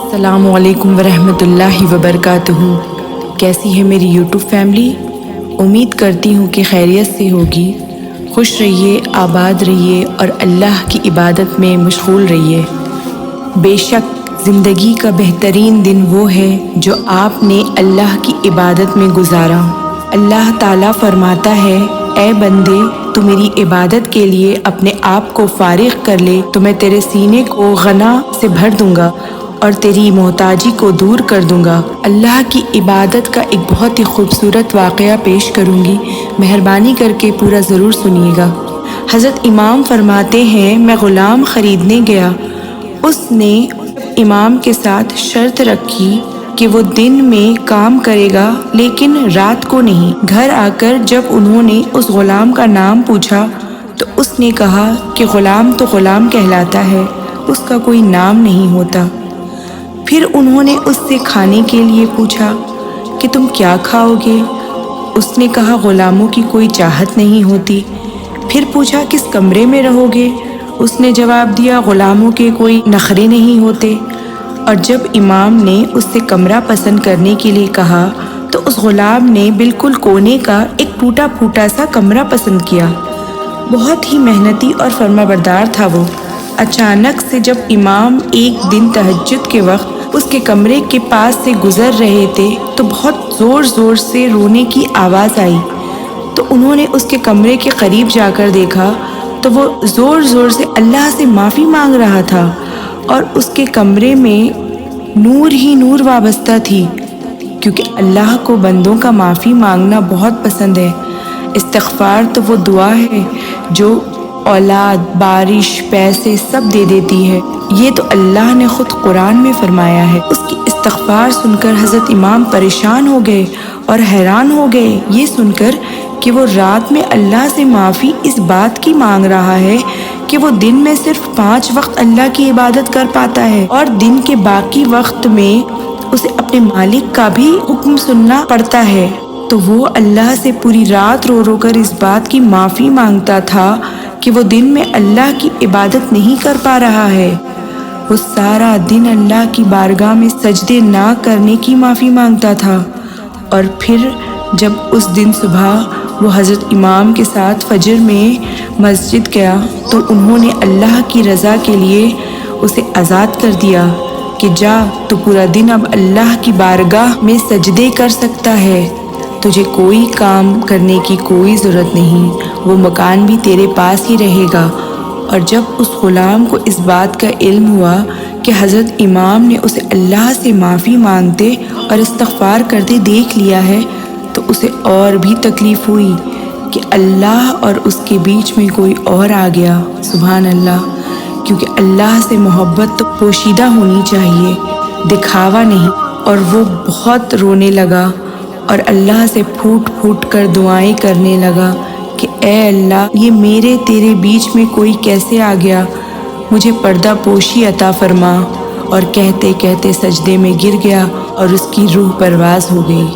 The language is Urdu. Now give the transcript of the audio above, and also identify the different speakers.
Speaker 1: السلام علیکم ورحمۃ اللہ وبرکاتہ۔ کیسی ہے میری یوٹیوب فیملی؟ امید کرتی ہوں کہ خیریت سے ہوگی۔ خوش رہیے، آباد رہیے اور اللہ کی عبادت میں مشغول رہیے۔ بے شک زندگی کا بہترین دن وہ ہے جو آپ نے اللہ کی عبادت میں گزارا۔ اللہ تعالیٰ فرماتا ہے، اے بندے، تو میری عبادت کے لیے اپنے آپ کو فارغ کر لے تو میں تیرے سینے کو غنا سے بھر دوں گا اور تیری محتاجی کو دور کر دوں گا۔ اللہ کی عبادت کا ایک بہت ہی خوبصورت واقعہ پیش کروں گی، مہربانی کر کے پورا ضرور سنیے گا۔ حضرت امام فرماتے ہیں، میں غلام خریدنے گیا، اس نے امام کے ساتھ شرط رکھی کہ وہ دن میں کام کرے گا لیکن رات کو نہیں۔ گھر آ کر جب انہوں نے اس غلام کا نام پوچھا تو اس نے کہا کہ غلام تو غلام کہلاتا ہے، اس کا کوئی نام نہیں ہوتا۔ پھر انہوں نے اس سے کھانے کے لیے پوچھا کہ تم کیا کھاؤ گے؟ اس نے کہا غلاموں کی کوئی چاہت نہیں ہوتی۔ پھر پوچھا کس کمرے میں رہو گے؟ اس نے جواب دیا غلاموں کے کوئی نخرے نہیں ہوتے۔ اور جب امام نے اس سے کمرہ پسند کرنے کے لیے کہا تو اس غلام نے بالکل کونے کا ایک ٹوٹا پھوٹا سا کمرہ پسند کیا۔ بہت ہی محنتی اور فرما بردار تھا وہ۔ اچانک سے جب امام ایک دن تہجد کے وقت اس کے کمرے کے پاس سے گزر رہے تھے تو بہت زور زور سے رونے کی آواز آئی۔ تو انہوں نے اس کے کمرے کے قریب جا کر دیکھا تو وہ زور زور سے اللہ سے معافی مانگ رہا تھا اور اس کے کمرے میں نور ہی نور وابستہ تھی، کیونکہ اللہ کو بندوں کا معافی مانگنا بہت پسند ہے۔ استغفار تو وہ دعا ہے جو اولاد، بارش، پیسے سب دے دیتی ہے۔ یہ تو اللہ نے خود قرآن میں فرمایا ہے۔ اس کی استغفار سن کر حضرت امام پریشان ہو گئے اور حیران ہو گئے یہ سن کر کہ وہ رات میں اللہ سے معافی اس بات کی مانگ رہا ہے کہ وہ دن میں صرف 5 وقت اللہ کی عبادت کر پاتا ہے اور دن کے باقی وقت میں اسے اپنے مالک کا بھی حکم سننا پڑتا ہے۔ تو وہ اللہ سے پوری رات رو رو کر اس بات کی معافی مانگتا تھا کہ وہ دن میں اللہ کی عبادت نہیں کر پا رہا ہے۔ وہ سارا دن اللہ کی بارگاہ میں سجدے نہ کرنے کی معافی مانگتا تھا۔ اور پھر جب اس دن صبح وہ حضرت امام کے ساتھ فجر میں مسجد گیا تو انہوں نے اللہ کی رضا کے لیے اسے آزاد کر دیا کہ جا، تو پورا دن اب اللہ کی بارگاہ میں سجدے کر سکتا ہے، تجھے کوئی کام کرنے کی کوئی ضرورت نہیں، وہ مکان بھی تیرے پاس ہی رہے گا۔ اور جب اس غلام کو اس بات کا علم ہوا کہ حضرت امام نے اسے اللہ سے معافی مانگتے اور استغفار کرتے دیکھ لیا ہے تو اسے اور بھی تکلیف ہوئی کہ اللہ اور اس کے بیچ میں کوئی اور آ گیا۔ سبحان اللہ، کیونکہ اللہ سے محبت تو پوشیدہ ہونی چاہیے، دکھاوا نہیں۔ اور وہ بہت رونے لگا اور اللہ سے پھوٹ پھوٹ کر دعائیں کرنے لگا کہ اے اللہ، یہ میرے تیرے بیچ میں کوئی کیسے آ گیا، مجھے پردہ پوشی عطا فرما۔ اور کہتے کہتے سجدے میں گر گیا اور اس کی روح پرواز ہو گئی۔